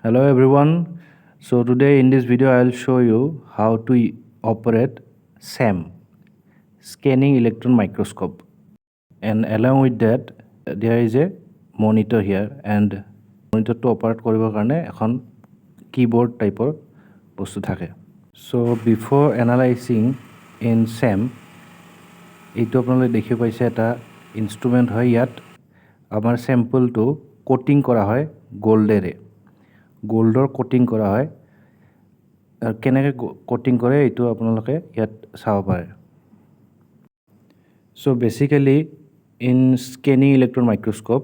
Hello everyone. So today in this video I will show you how to operate SEM, scanning electron microscope, and along with that there is a monitor here and monitor to operate koribo karone ekhon keyboard type or bostu thake. So before analyzing in SEM etu apnalok dekhi paise eta instrument hoy yat amar sample to coating kora hoy goldere. গোল্ডৰ কোটিং কৰা হয় আৰু কেনেকৈ কোটিং কৰে এটো আপোনালোকে ইয়াত চাব পাৰে so basically in scanning electron microscope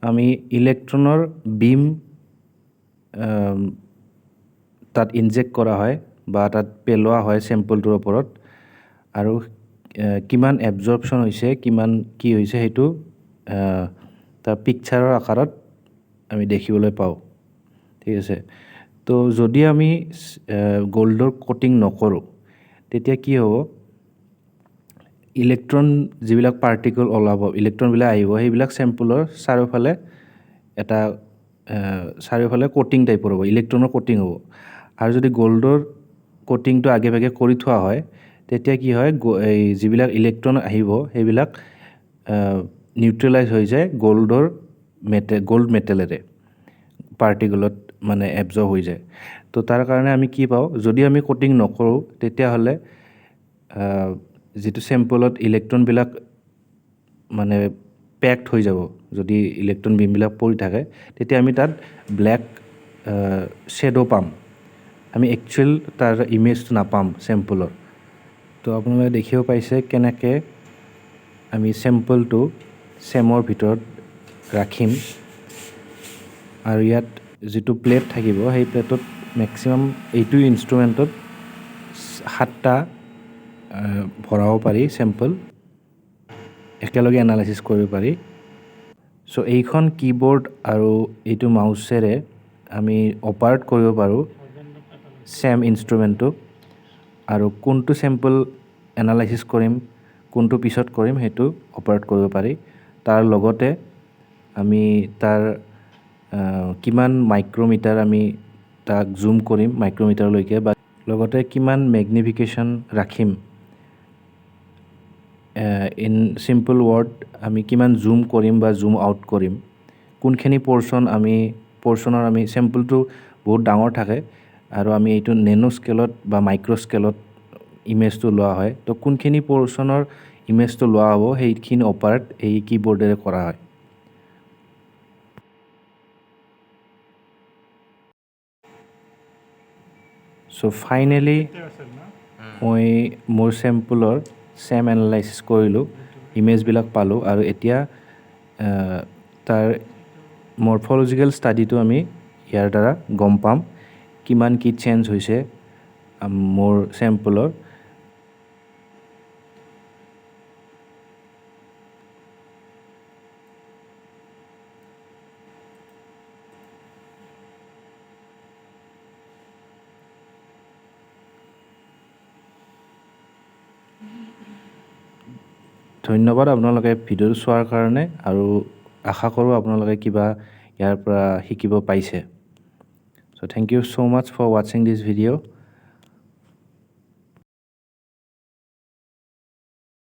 আমি ইলেক্ট্ৰনৰ বিম তাত ইনজেক্ট কৰা হয় বা তাত পেলোৱা হয় স্যাম্পলটোৰ ওপৰত আৰু কিমান এবজৰ্পচন হৈছে কিমান কি হৈছে হেতু তাৰ পিকচাৰৰ আকাৰত আমি দেখিবলৈ পাওঁ ঠিক আছে তো যদি আমি গোল্ডৰ কোটিং নকৰো তেতিয়া কি হ'ব ইলেক্ট্ৰন যিবিলাক পাৰ্টিকল ওলাব ইলেক্ট্ৰন বিলা আহিব সেইবিলাক স্যাম্পলৰ চাৰিওফালে কোটিং টাইপৰ হ'ব ইলেক্ট্ৰনৰ কোটিং হ'ব আৰু যদি গোল্ডৰ কোটিংটো আগে ভাগে কৰি থোৱা হয় তেতিয়া কি হয় এই যিবিলাক ইলেক্ট্ৰন আহিব সেইবিলাক নিউট্ৰেলাইজ হৈ যায় গোল্ড মেটেলেৰে পাৰ্টিকলত মানে এবজৰ্ব হৈ যায় তো তাৰ কাৰণে আমি কি পাও যদি আমি কোটিং নকৰো তেতিয়া হলে যেটো স্যাম্পলত ইলেক্ট্ৰন বিলাক মানে প্যাকড হৈ যাব যদি ইলেক্ট্ৰন বিম বিলাক পৰি থাকে তেতিয়া আমি তাত ব্ল্যাক শ্যাডো পাম আমি একচুয়াল তাৰ ইমেজটো নাপাম স্যাম্পলৰ তো আপোনালোকে দেখিও পাইছে কেনেকৈ আমি স্যাম্পলটো সেমৰ ভিতৰত ৰাখিম আৰু ইয়াত যেটো প্লেট থাকিব সেই প্লেটত ম্যাক্সিমাম এইটো ইনস্ট্ৰুমেন্টত 7টা ভৰাব পাৰি স্যাম্পল একেলগে এনালাইসিস কৰিব পাৰি সো এইখন কিবোৰ্ড আৰু এইটো মাউসেৰে আমি অপাৰেট কৰিব পাৰো সেম ইনস্ট্ৰুমেন্টটো আৰু কোনটো স্যাম্পল এনালাইসিস কৰিম কোনটো পিছত কৰিম হেতু অপাৰেট কৰিব পাৰি তাৰ লগতে আমি তাৰ কিমান মাইক্ৰোমিটাৰ আমি তাক জুম কৰিম মাইক্ৰোমিটাৰ লৈকে বা লগতে কিমান ম্যাগনিফিকেশন ৰাখিম ইন সিম্পল ওয়াৰ্ড আমি কিমান জুম কৰিম বা জুম আউট কৰিম কোনখিনি পৰ্চনৰ আমি স্যাম্পলটো বহুত ডাঙৰ থাকে আৰু আমি এইটো নেনো স্কেলত বা মাইক্ৰোস্কেলত ইমেজটো লোৱা হয় তো কোনখিনি পৰ্চনৰ ইমেজটো লোৱা হ'ব সেইখিনি অপাৰেট এই কিবোৰ্ডেৰে কৰা হয় সো ফাইনালি মই মোৰ স্যাম্পলৰ সেম এনালাইসিস কৰিলো ইমেজ বিলাক পালো আৰু এতিয়া তাৰ মৰ্ফোলজিক্যাল ষ্টাডিটো আমি ইয়াৰ দ্বাৰা গম পাম কিমান কি চেঞ্জ হৈছে মোৰ স্যাম্পলৰ ধন্যবাদ আপোনালোকে ভিডিঅ চোৱাৰ কাৰণে আৰু আশা কৰো আপোনালোকে কিবা ইয়াৰ পৰা শিকিব পাইছে so thank you so much for watching this video